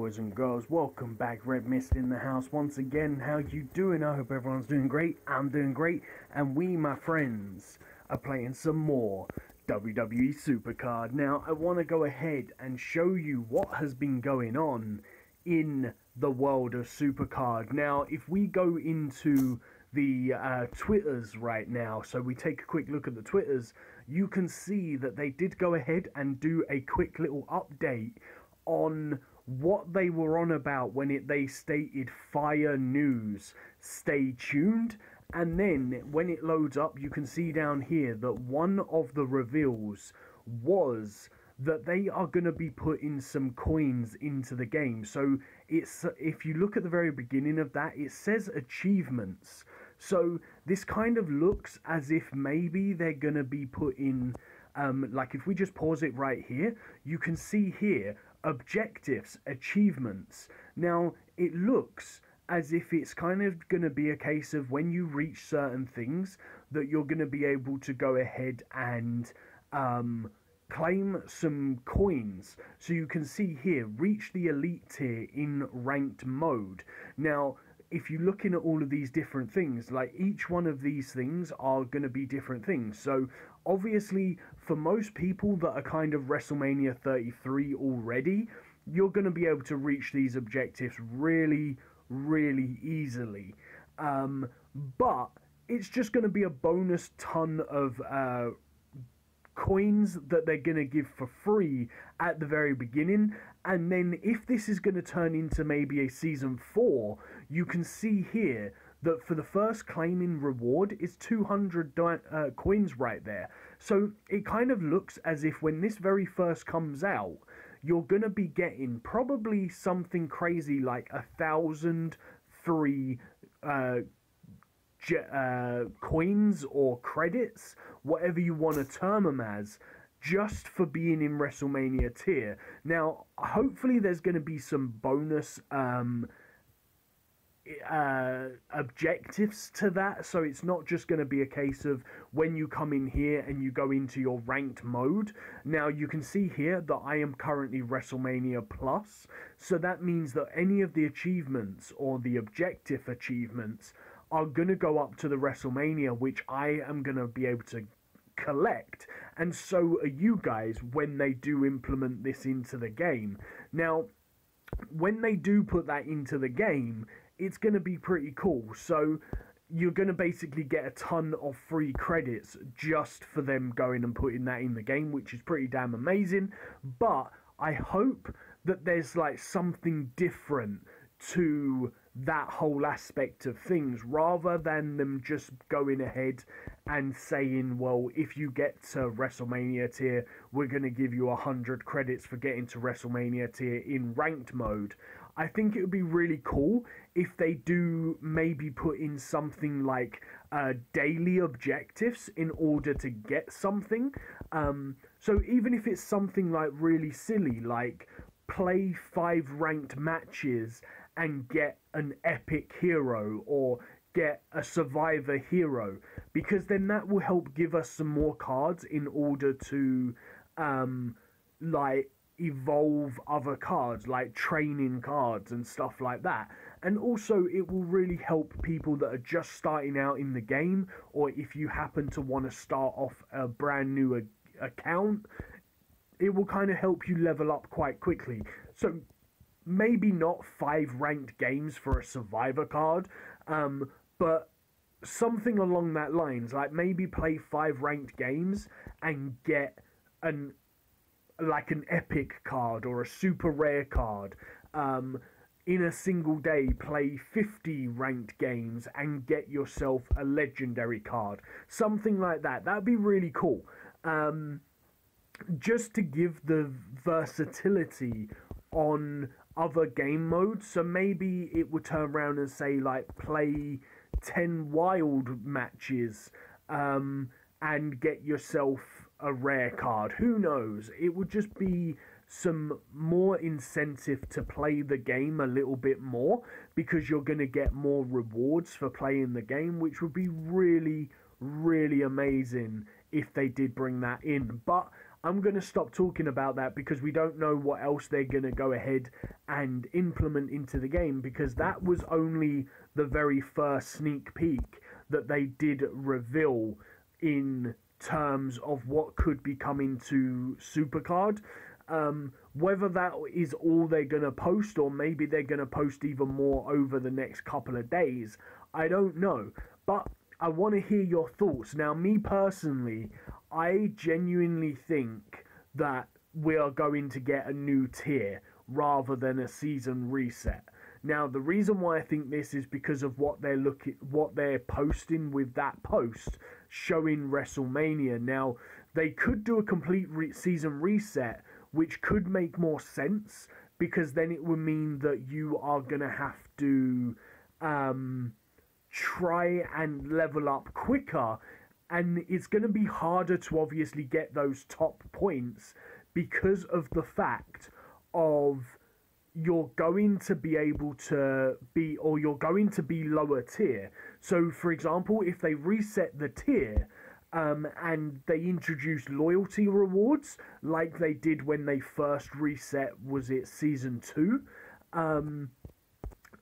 boys and girls, welcome back. Redmissed in the house once again. How you doing? I hope everyone's doing great. I'm doing great, and we, my friends, are playing some more WWE Supercard. Now, I want to go ahead and show you what has been going on in the world of Supercard. Now, if we go into the Twitters right now, so we take a quick look at the Twitters, you can see that they did go ahead and do a quick little update on what they were on about when they stated fire news, stay tuned. And then when it loads up, you can see down here that one of the reveals was that they are going to be putting some coins into the game. So it's, if you look at the very beginning of that, it says achievements. So this kind of looks as if maybe they're going to be putting, like if we just pause it right here, you can see here, objectives, achievements. Now, it looks as if it's kind of going to be a case of when you reach certain things that you're going to be able to go ahead and claim some coins. So you can see here, reach the elite tier in ranked mode. Now, if you're looking at all of these different things, like each one of these things are going to be different things. So obviously for most people that are kind of WrestleMania 33 already, you're going to be able to reach these objectives really easily. But it's just going to be a bonus ton of coins that they're going to give for free at the very beginning. And then if this is going to turn into maybe a season 4, you can see here that for the first claiming reward is 200 coins right there. So it kind of looks as if when this very first comes out, you're going to be getting probably something crazy like 1,000 free coins or credits, whatever you want to term them as, just for being in WrestleMania tier. Now, hopefully there's going to be some bonus objectives to that, so it's not just going to be a case of when you come in here and you go into your ranked mode. Now you can see here that I am currently WrestleMania Plus, so that means that any of the achievements or the objective achievements are going to go up to the WrestleMania, which I am going to be able to collect, and so are you guys when they do implement this into the game. Now, when they do put that into the game, it's going to be pretty cool. So you're going to basically get a ton of free credits just for them going and putting that in the game, which is pretty damn amazing. But I hope that there's like something different to that whole aspect of things, rather than them just going ahead and saying, well, if you get to WrestleMania tier, we're going to give you 100 credits for getting to WrestleMania tier in ranked mode. I think it would be really cool if they do maybe put in something like daily objectives in order to get something. So even if it's something like really silly, like play 5 ranked matches and get an epic hero or get a survivor hero, because then that will help give us some more cards in order to like evolve other cards, like training cards and stuff like that. And also it will really help people that are just starting out in the game, or if you happen to want to start off a brand new account, it will kind of help you level up quite quickly. So maybe not 5 ranked games for a survivor card, but something along that lines, like maybe play 5 ranked games and get an epic card or a super rare card. In a single day, play 50 ranked games and get yourself a legendary card. Something like that. That'd be really cool. Just to give the versatility on other game modes. So maybe it would turn around and say, like, play 10 wild matches and get yourself a rare card. Who knows? It would just be some more incentive to play the game a little bit more, because you're going to get more rewards for playing the game, which would be really amazing if they did bring that in. But I'm going to stop talking about that because we don't know what else they're going to go ahead and implement into the game, because that was only the very first sneak peek that they did reveal in terms of what could be coming to Supercard. Whether that is all they're going to post, or maybe they're going to post even more over the next couple of days, I don't know. But I want to hear your thoughts. Now, me personally, I genuinely think that we are going to get a new tier rather than a season reset. Now, the reason why I think this is because of what they're posting with that post showing WrestleMania. Now, they could do a complete season reset, which could make more sense, because then it would mean that you are going to have to try and level up quicker, and it's going to be harder to obviously get those top points because of the fact of you're going to be able to be, or you're going to be lower tier. So, for example, if they reset the tier, and they introduced loyalty rewards like they did when they first reset, was it season 2?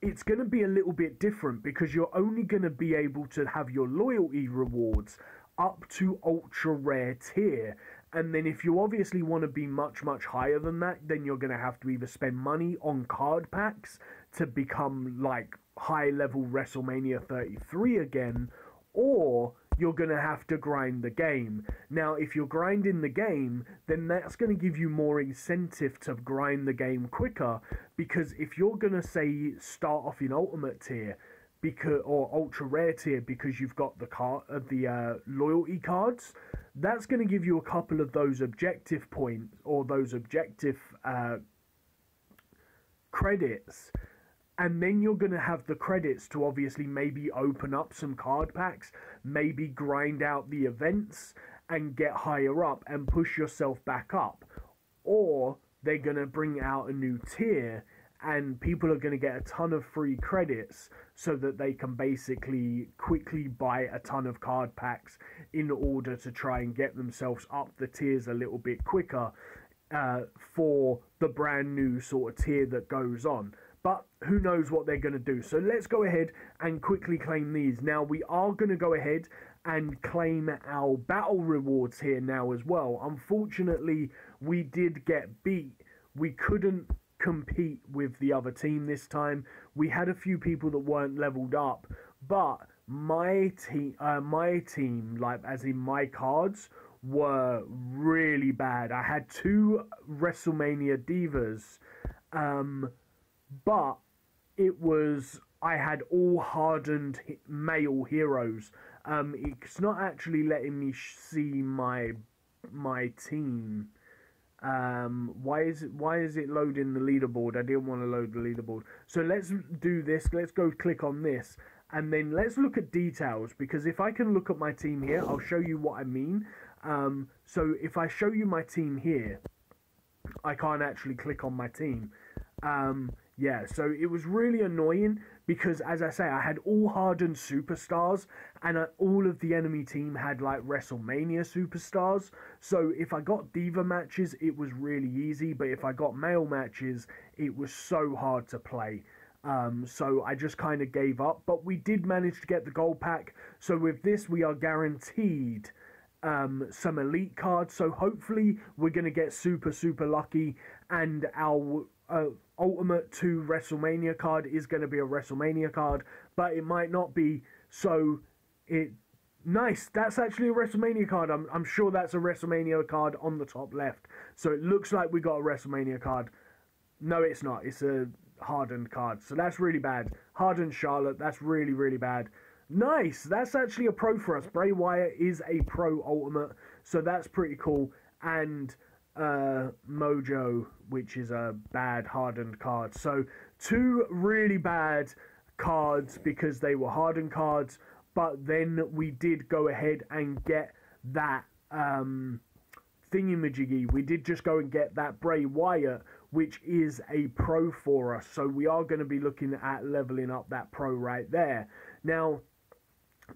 It's going to be a little bit different, because you're only going to be able to have your loyalty rewards up to ultra rare tier. And then if you obviously want to be much, much higher than that, then you're going to have to either spend money on card packs to become like high level WrestleMania 33 again, or you're going to have to grind the game. Now, if you're grinding the game, then that's going to give you more incentive to grind the game quicker, because if you're going to, say, start off in Ultimate tier or Ultra Rare tier because you've got the loyalty cards, that's going to give you a couple of those objective points, or those objective credits. And then you're going to have the credits to obviously maybe open up some card packs, maybe grind out the events and get higher up and push yourself back up. Or they're going to bring out a new tier and people are going to get a ton of free credits so that they can basically quickly buy a ton of card packs in order to try and get themselves up the tiers a little bit quicker for the brand new sort of tier that goes on. But who knows what they're going to do. So let's go ahead and quickly claim these. Now, we are going to go ahead and claim our battle rewards here now as well. Unfortunately, we did get beat. We couldn't compete with the other team this time. We had a few people that weren't leveled up. But my team, like as in my cards, were really bad. I had 2 WrestleMania Divas. But I had all hardened male heroes. It's not actually letting me see my team. Why is it loading the leaderboard? I didn't want to load the leaderboard. So let's do this. Let's go click on this. And then let's look at details, because if I can look at my team here, I'll show you what I mean. So if I show you my team here, I can't actually click on my team. Yeah, so it was really annoying because, as I say, I had all hardened superstars, and all of the enemy team had like WrestleMania superstars. So if I got Diva matches, it was really easy, but if I got male matches, it was so hard to play. So I just kind of gave up, but we did manage to get the gold pack. So with this, we are guaranteed some elite cards. So hopefully we're going to get super, super lucky, and our Ultimate 2 WrestleMania card is going to be a WrestleMania card, but it might not be. So nice, that's actually a WrestleMania card. I'm sure that's a WrestleMania card on the top left. So it looks like we got a WrestleMania card. No, it's not. It's a hardened card. So that's really bad. Hardened Charlotte, that's really, really bad. Nice, that's actually a pro for us. Bray Wyatt is a pro Ultimate, so that's pretty cool. And Mojo, which is a bad hardened card. So 2 really bad cards because they were hardened cards, but then we did go ahead and get that thingamajiggy. We did just go and get that Bray Wyatt, which is a pro for us. So we are going to be looking at leveling up that pro right there. Now,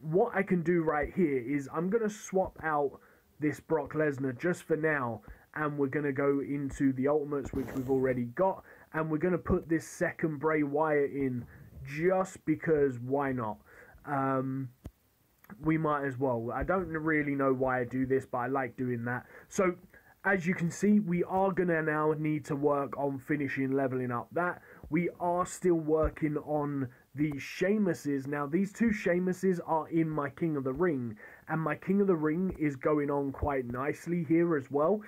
what I can do right here is I'm going to swap out this Brock Lesnar just for now, and we're going to go into the Ultimates, which we've already got, and we're going to put this second Bray Wyatt in just because why not? We might as well. I don't really know why I do this, but I like doing that. So, as you can see, we are going to now need to work on finishing leveling up that. We are still working on the Sheamuses. Now, these two Sheamuses are in my King of the Ring, and my King of the Ring is going on quite nicely here as well.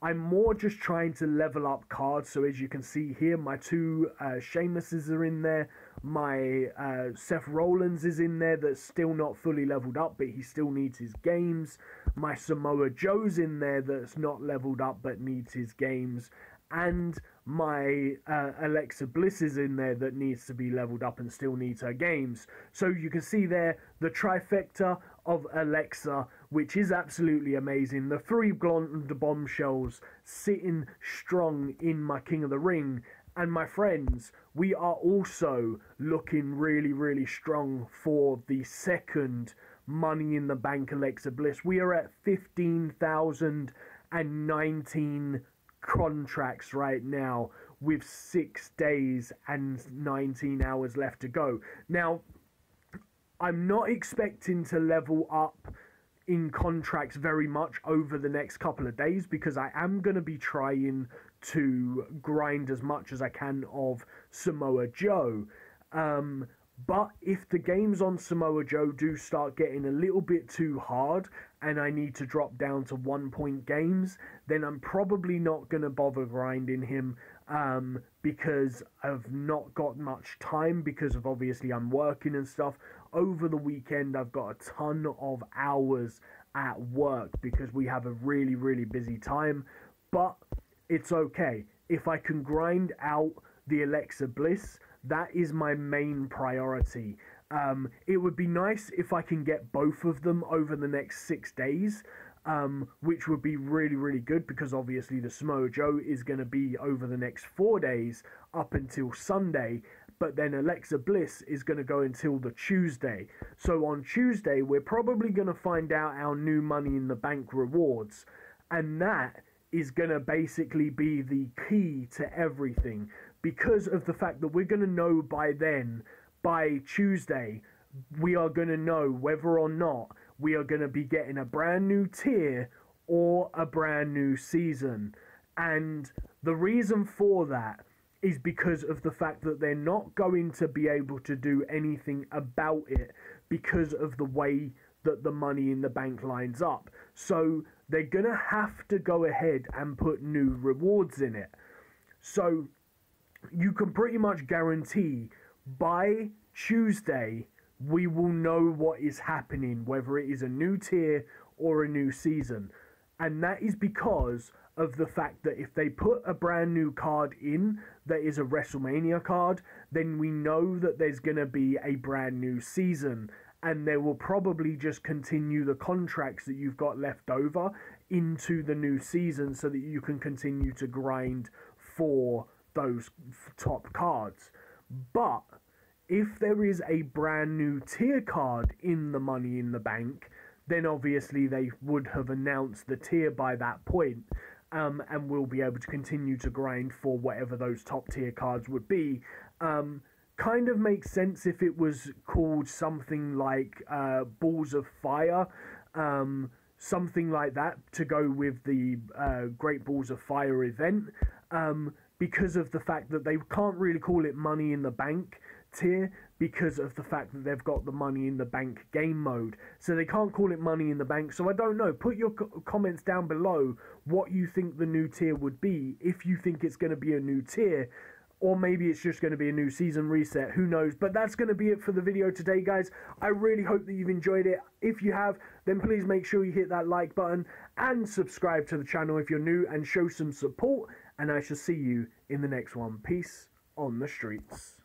I'm more just trying to level up cards. So as you can see here, my two Sheamuses are in there. My Seth Rollins is in there that's still not fully leveled up, but he still needs his games. My Samoa Joe's in there that's not leveled up but needs his games. And my Alexa Bliss is in there that needs to be leveled up and still needs her games. So you can see there the trifecta of Alexa, which is absolutely amazing. The three blonde bombshells sitting strong in my King of the Ring. And my friends, we are also looking really, really strong for the second Money in the Bank Alexa Bliss. We are at 15,019 contracts right now with 6 days and 19 hours left to go. Now, I'm not expecting to level up in contracts very much over the next couple of days because I am going to be trying to grind as much as I can of Samoa Joe. But if the games on Samoa Joe do start getting a little bit too hard and I need to drop down to 1-point games, then I'm probably not going to bother grinding him because I've not got much time because of obviously I'm working and stuff. Over the weekend, I've got a ton of hours at work because we have a really, really busy time. But it's okay. If I can grind out the Alexa Bliss, that is my main priority. It would be nice if I can get both of them over the next 6 days, which would be really, really good because obviously the Samoa Joe is going to be over the next 4 days up until Sunday, but then Alexa Bliss is going to go until the Tuesday. So on Tuesday, we're probably going to find out our new Money in the Bank rewards, and that is going to basically be the key to everything because of the fact that we're going to know by then, by Tuesday, we are going to know whether or not we are going to be getting a brand new tier or a brand new season. And the reason for that is because of the fact that they're not going to be able to do anything about it because of the way that the Money in the Bank lines up. So they're going to have to go ahead and put new rewards in it. So you can pretty much guarantee by Tuesday we will know what is happening, whether it is a new tier or a new season. And that is because of the fact that if they put a brand new card in that is a WrestleMania card, then we know that there's going to be a brand new season. And they will probably just continue the contracts that you've got left over into the new season so that you can continue to grind for those top cards. But if there is a brand new tier card in the Money in the Bank, then obviously they would have announced the tier by that point, and we'll be able to continue to grind for whatever those top tier cards would be. Kind of makes sense if it was called something like Balls of Fire, something like that, to go with the Great Balls of Fire event, because of the fact that they can't really call it Money in the Bank tier because of the fact that they've got the Money in the Bank game mode. So they can't call it Money in the Bank. So I don't know. Put your comments down below what you think the new tier would be, if you think it's going to be a new tier. Or maybe it's just going to be a new season reset. Who knows? But that's going to be it for the video today, guys. I really hope that you've enjoyed it. If you have, then please make sure you hit that like button and subscribe to the channel if you're new and show some support. And I shall see you in the next one. Peace on the streets.